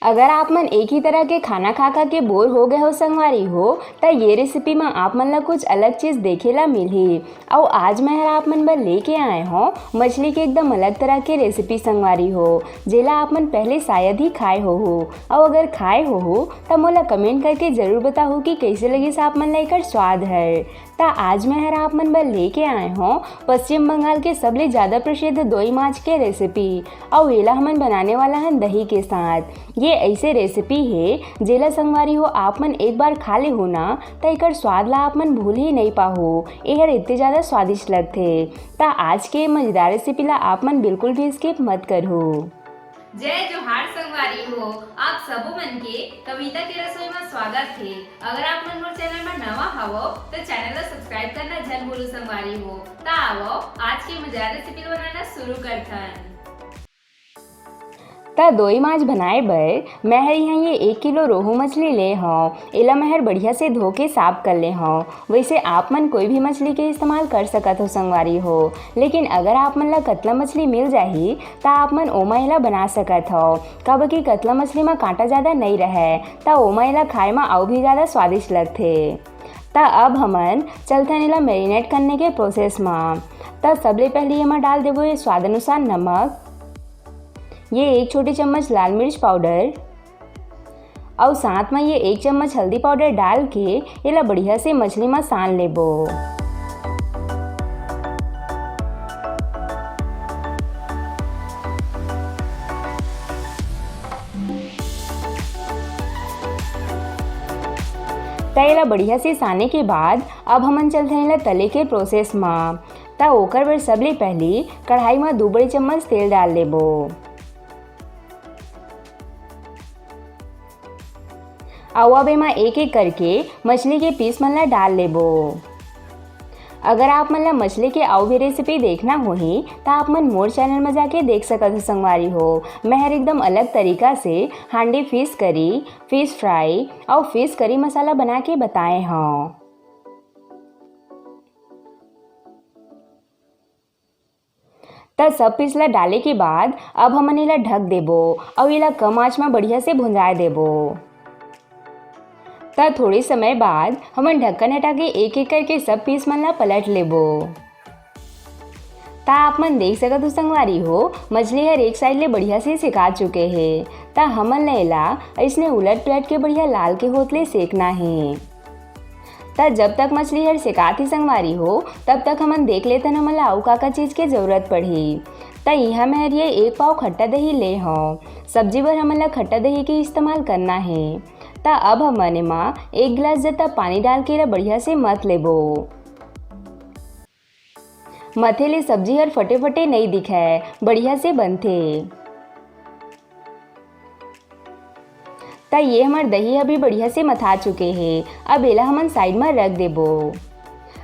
अगर आप मन एक ही तरह के खाना खा खा के बोर हो गए हो संगवारी हो तो ये रेसिपी में आप मन ला कुछ अलग चीज़ देखेला मिलही। और आज मैं आप मन बर लेके आए हो मछली के एकदम अलग तरह के रेसिपी संगवारी हो जेला आप मन पहले शायद ही खाए हो। और अगर खाए हो तो मोला कमेंट करके ज़रूर बताओ कि कैसे लगी से आप मन ला एकर स्वाद है। तो आज मैं आप मन बर लेके आए हो पश्चिम बंगाल के सबले ज़्यादा प्रसिद्ध दोई माछ के रेसिपी। और एला हमन बनाने वाला है दही के साथ। ये ऐसे रेसिपी है जेला संगवारी हो आप मन एक बार खा ले हो ना तो एकर स्वाद ला आप मन भूल ही नहीं पाहो। एहर इतने ज़्यादा स्वादिष्ट लगथे। तो आज के मजेदार रेसिपी ला आप मन बिल्कुल भी स्किप मत करो। जय जोहार संगवारी हो आप सबो मन के कविता के रसोई में स्वागत है। अगर आप मन मोर चैनल में नवा हवो तो चैनल को सब्सक्राइब करना झन भूलो संगवारी हो। तो आओ आज की मजेदार रेसिपी बनाना शुरू करथन। तो दोई माछ बनाए बर मैं यहाँ ये 1 किलो रोहू मछली ले हूँ। एला मैं बढ़िया से धो के साफ कर ले हूँ। वैसे आप मन कोई भी मछली के इस्तेमाल कर सकत हो संगवारी हो, लेकिन अगर आप मन ला कतला मछली मिल जाही तो आप मन ओमा एला बना सकत हो। कब कि कतला मछली में कांटा ज़्यादा नहीं रहे तो ओमा एला खाए में और भी ज़्यादा स्वादिष्ट लगथे। तो अब हमन चलथन एला मैरिनेट करने के प्रोसेस में। तो सबले पहले एमा डाल देबो ये स्वाद अनुसार नमक, ये 1 छोटी चम्मच लाल मिर्च पाउडर और साथ में ये 1 चम्मच हल्दी पाउडर डाल के एला बढ़िया से मछली में सान लेबो। एला बढ़िया से साने के बाद अब हमन चलते हैं तले के प्रोसेस में। तो ओकर बर सबले पहले कढ़ाई में 2 बड़े चम्मच तेल डाल लेबो। और अब एमा एक एक करके मछली के पीस मन ला डाल लेबो। अगर आप मन ला मछली के और भी रेसिपी देखना होही तो आप मन मोर चैनल में जाके देख सकत हो संगवारी हो। मैं हर एकदम अलग तरीका से हांडी फिश करी, फिश फ्राई और फिश करी मसाला बना के बताए हूँ। तो सब पिसला डाले के बाद अब हमन एला ढक देबो और एला कम आंच में बढ़िया से भुंजाए देबो। तो थोड़े समय बाद हमन ढक्कन हटा के एक एक करके सब पीस मन ला पलट लेबो। तो आप मन देख सकत हो संगवारी हो मछली हर एक साइड ले बढ़िया से सिका चुके हैं। तो हमन एला इसने उलट पलट के बढ़िया लाल के होतले सेकना है। तो जब तक मछली हर सिकाती संगवारी हो तब तक हमन देख लेतन हमन ला का चीज़ के जरूरत पड़ी। तो यहाँ मैं ये 1 पाव खट्टा दही ले हूँ। सब्जी बर हमन ला खट्टा दही के इस्तेमाल करना है। तो अब हमन एमा 1 गिलास जितना पानी डाल के बढ़िया से मथ लेबो। मथे ले सब्जी हर फटे फटे नहीं दिखे, बढ़िया से बनथे। तो ये हमार दही अभी बढ़िया से मथा चुके हैं। अब एला हमन साइड में रख देबो।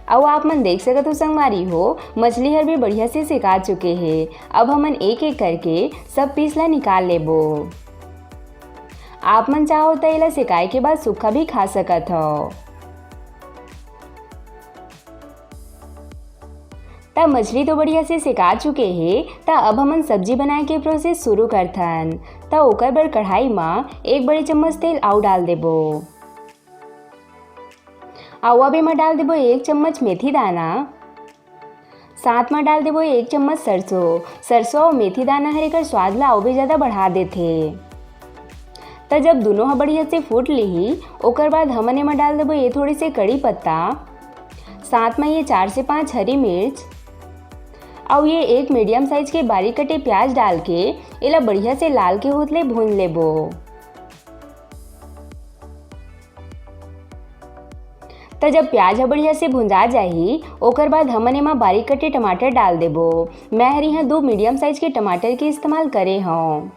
अब आप मन देख सकत हो संगवारी हो मछली हर भी बढ़िया से सिका चुके हैं। अब हमन एक एक करके सब पीस ला निकाल लेबो। आप मन चाहो तो एला सिकाए के बाद सूखा भी खा सकत हो। तब मछली तो बढ़िया से सिका चुके हैं। तो अब हमन सब्जी बनाए के प्रोसेस शुरू करथन। तो ओकर बर कढ़ाई में 1 बड़े चम्मच तेल आउ डाल देबो। आउ अब एमा डाल देबो 1 चम्मच मेथी दाना, साथ में डाल देबो 1 चम्मच सरसों और मेथी दाना हर एकर स्वाद ला और भी ज़्यादा बढ़ा देथे। तो जब दोनों ह बढ़िया से फूट लिही ओकर बाद हमन एमा डाल देबो ये थोड़ी से कड़ी पत्ता, साथ में ये 4 से 5 हरी मिर्च और ये 1 मीडियम साइज के बारीक कटे प्याज डाल के एला बढ़िया से लाल के होतले भून लेबो। तो जब प्याज बढ़िया से भुंजा जाही ओकर बाद हमन एमा बारीक कटे टमाटर डाल देबो। मैं हर यहाँ 2 मीडियम साइज के टमाटर के इस्तेमाल करे हूँ।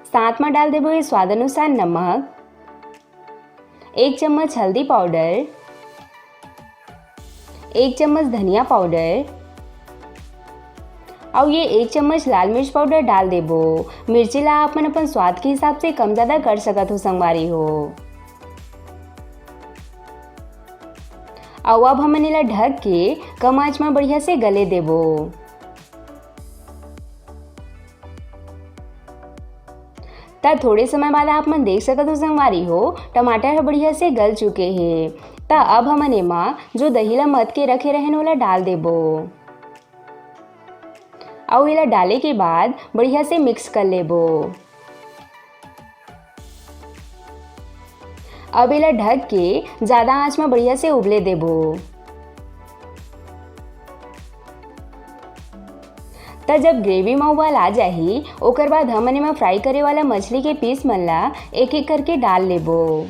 साथ में डाल देबो ये स्वाद अनुसार नमक, 1 चम्मच हल्दी पाउडर, 1 चम्मच धनिया पाउडर और ये 1 चम्मच लाल मिर्च पाउडर डाल देबो। मिर्ची ला आप मन अपन स्वाद के हिसाब से कम ज़्यादा कर सकत हो संगवारी हो। और अब हमन एला ढक के कम आंच में बढ़िया से गले देबो। ता थोड़े समय बाद आप मन देख सकत हो संगवारी हो टमाटर ह बढ़िया से गल चुके हे। ता अब हमन एमा जो दही ला मत के रखे रहन ओला डाल देबो और इला डाले के बाद बढ़िया से मिक्स कर लेबो। अब इला ढक के ज़्यादा आंच में बढ़िया से उबले देबो। त जब ग्रेवी में उबाल आ जाही ओकर बाद हमन एमा फ्राई करे वाला मछली के पीस मन ला एक एक करके डाल लेबो।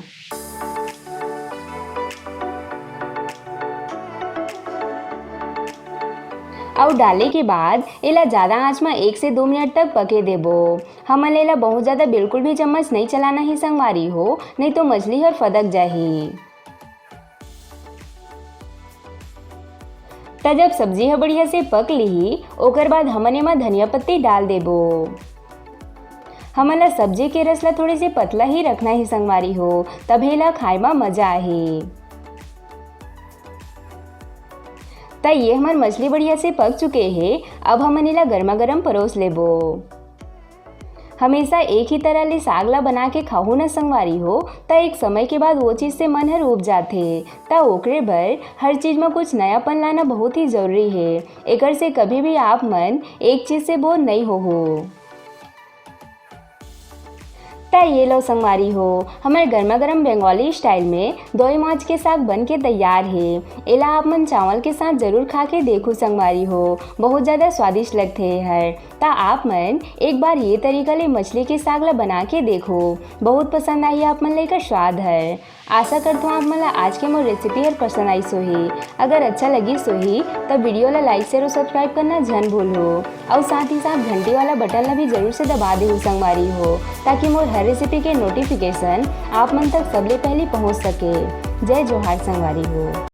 और डाले के बाद इला ज़्यादा आंच में 1 से 2 मिनट तक पके देबो। हमन इला बहुत ज़्यादा बिल्कुल भी चम्मच नहीं चलाना ही संगवारी हो, नहीं तो मछली हर फदक जाही। त जब सब्जी ह बढ़िया से पक लिही ओकर बाद हमन एमा धनिया पत्ती डाल देबो। हमन ला सब्जी के रस ला थोड़े से पतला ही रखना ही संगवारी हो, तभी ला खाए में मजा आही। त ये हमार मछली बढ़िया से पक चुके हैं। अब हमन इला गर्मा गर्म परोस लेबो। हमेशा एक ही तरह ले साग ला बना के खाहू न संगवारी हो त एक समय के बाद वो चीज़ से मन हर उब जाथे। त ओकरे बर हर चीज़ में कुछ नयापन लाना बहुत ही ज़रूरी है। एकर से कभी भी आप मन एक चीज़ से बोर नहीं हो। त ये लो संगवारी हो हमारे गर्मा गर्म बंगाली स्टाइल में दोई माछ के साग बन के तैयार है। एला आप मन चावल के साथ जरूर खा के देखो संगवारी हो, बहुत ज़्यादा स्वादिष्ट लगते हैं। ता आप मन एक बार ये तरीका ले मछली के साग ला बना के देखो, बहुत पसंद आई आप मन ले का स्वाद है। आशा करता हूँ आप मन ला आज के मोर रेसिपी हर पसंद आई सोही। अगर अच्छा लगी सोही तब वीडियो ला लाइक शेयर और सब्सक्राइब करना जन भूलो और साथ ही साथ घंटी वाला बटन ला भी जरूर से दबा दे संगवारी हो, ताकि मोर हर रेसिपी के नोटिफिकेशन आप मन तक सबले पहले पहुँच सके। जय जोहार संगवारी हो।